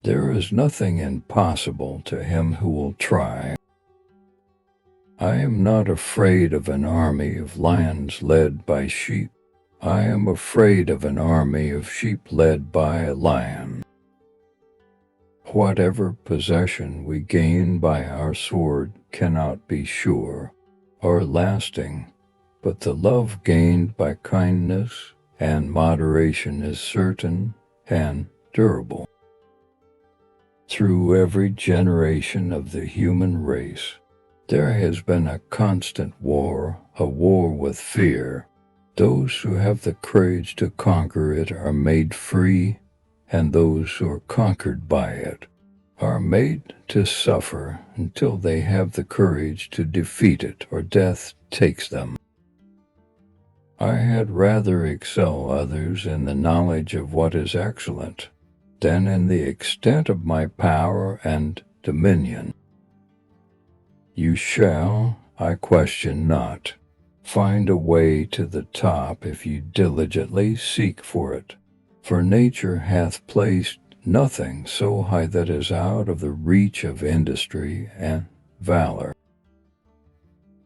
There is nothing impossible to him who will try. I am not afraid of an army of lions led by sheep. I am afraid of an army of sheep led by a lion. Whatever possession we gain by our sword cannot be sure or lasting, but the love gained by kindness and moderation is certain and durable. Through every generation of the human race, there has been a constant war, a war with fear. Those who have the courage to conquer it are made free, and those who are conquered by it are made to suffer until they have the courage to defeat it or death takes them. I had rather excel others in the knowledge of what is excellent than in the extent of my power and dominion. You shall, I question not, find a way to the top if you diligently seek for it, for nature hath placed nothing so high that is out of the reach of industry and valor.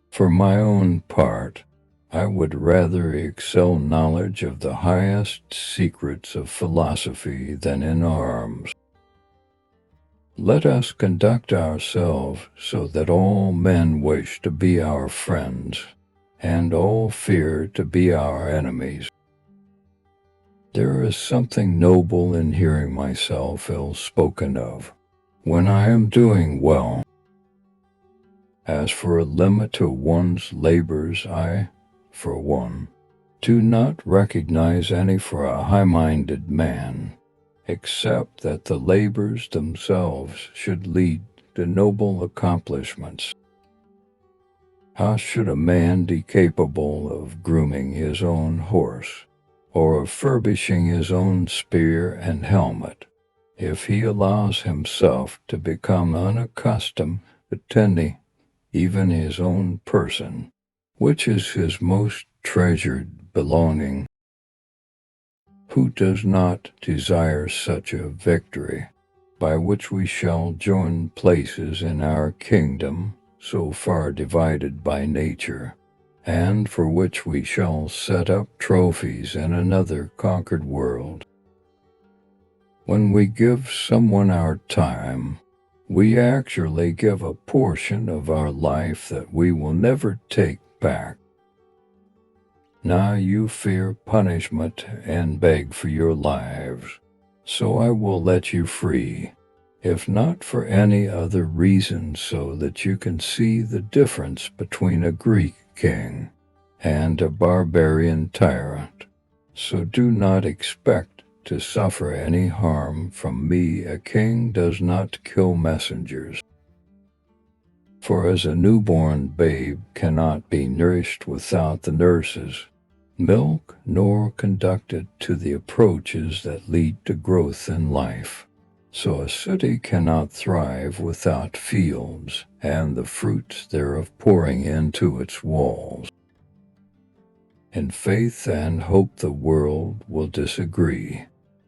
For my own part, I would rather excel knowledge of the highest secrets of philosophy than in arms. Let us conduct ourselves so that all men wish to be our friends, and all fear to be our enemies. There is something noble in hearing myself ill spoken of, when I am doing well. As for a limit to one's labors, I, for one, do not recognize any for a high-minded man, except that the labors themselves should lead to noble accomplishments. How should a man be capable of grooming his own horse, or of furbishing his own spear and helmet, if he allows himself to become unaccustomed to tending even his own person, which is his most treasured belonging? Who does not desire such a victory, by which we shall join places in our kingdom so far divided by nature, and for which we shall set up trophies in another conquered world? When we give someone our time, we actually give a portion of our life that we will never take back. Now you fear punishment and beg for your lives, so I will let you free, if not for any other reason, so that you can see the difference between a Greek king and a barbarian tyrant. So do not expect to suffer any harm from me. A king does not kill messengers. For as a newborn babe cannot be nourished without the nurse's milk, nor conducted to the approaches that lead to growth in life, so a city cannot thrive without fields and the fruits thereof pouring into its walls. In faith and hope the world will disagree,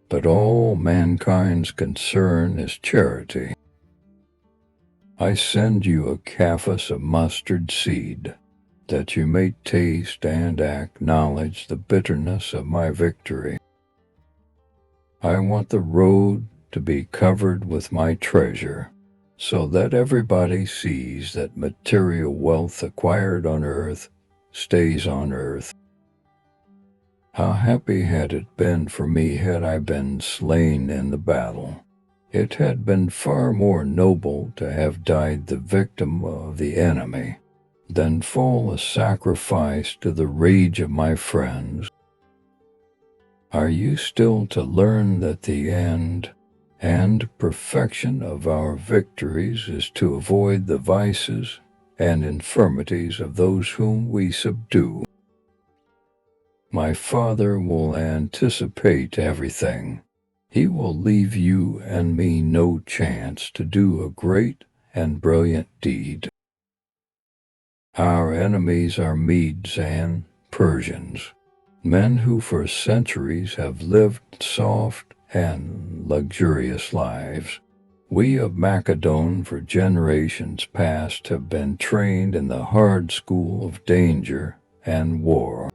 but all mankind's concern is charity. I send you a cafus of mustard seed, that you may taste and acknowledge the bitterness of my victory. I want the road to be covered with my treasure, so that everybody sees that material wealth acquired on earth stays on earth. How happy had it been for me had I been slain in the battle. It had been far more noble to have died the victim of the enemy than fall a sacrifice to the rage of my friends. Are you still to learn that the end and perfection of our victories is to avoid the vices and infirmities of those whom we subdue? My Father will anticipate everything. He will leave you and me no chance to do a great and brilliant deed. Our enemies are Medes and Persians, men who for centuries have lived soft and luxurious lives. We of Macedon for generations past have been trained in the hard school of danger and war.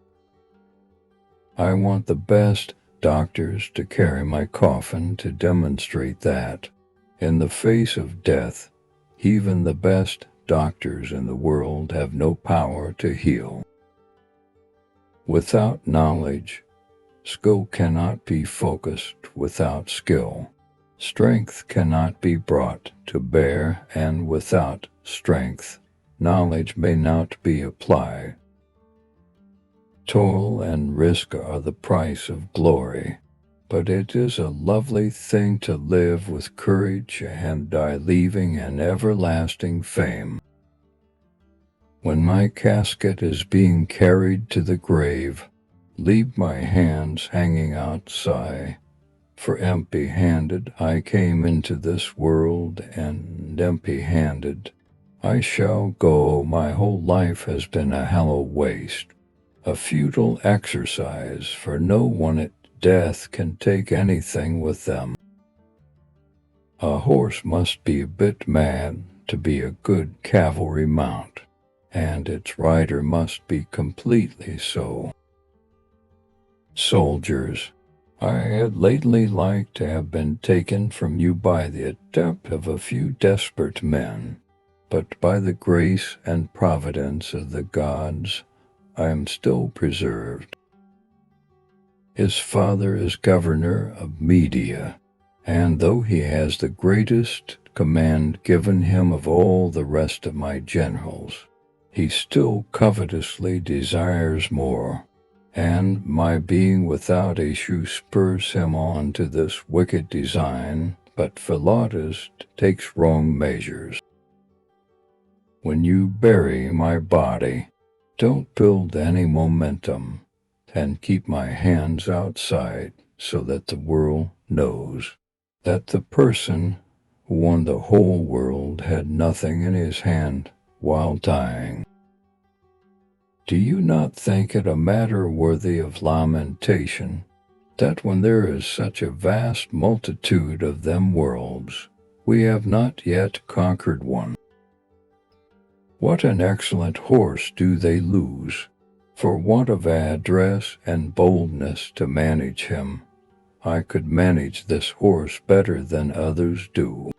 I want the best doctors to carry my coffin to demonstrate that, in the face of death, even the best doctors in the world have no power to heal. Without knowledge, skill cannot be focused without skill. Strength cannot be brought to bear, and without strength, knowledge may not be applied. Toil and risk are the price of glory, but it is a lovely thing to live with courage and die leaving an everlasting fame. When my casket is being carried to the grave, leave my hands hanging outside, for empty-handed I came into this world, and empty-handed I shall go. My whole life has been a hollow waste, a futile exercise, for no one at death can take anything with them. A horse must be a bit mad to be a good cavalry mount, and its rider must be completely so. Soldiers, I had lately liked to have been taken from you by the attempt of a few desperate men, but by the grace and providence of the gods, I am still preserved. His father is governor of Media, and though he has the greatest command given him of all the rest of my generals, he still covetously desires more, and my being without issue spurs him on to this wicked design, but Philotas takes wrong measures. When you bury my body, don't build any momentum, and keep my hands outside so that the world knows that the person who won the whole world had nothing in his hand while dying. Do you not think it a matter worthy of lamentation that when there is such a vast multitude of them worlds, we have not yet conquered one? What an excellent horse do they lose, for want of address and boldness to manage him. I could manage this horse better than others do.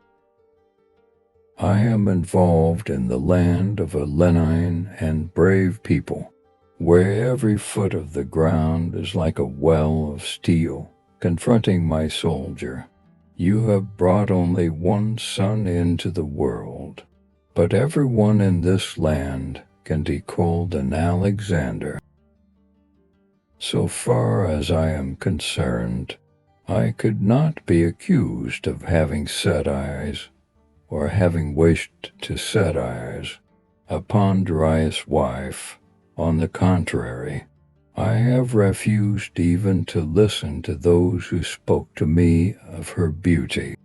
I am involved in the land of a leonine and brave people, where every foot of the ground is like a well of steel confronting my soldier. You have brought only one son into the world, but everyone in this land can be called an Alexander. So far as I am concerned, I could not be accused of having set eyes, or having wished to set eyes, upon Darius' wife. On the contrary, I have refused even to listen to those who spoke to me of her beauty.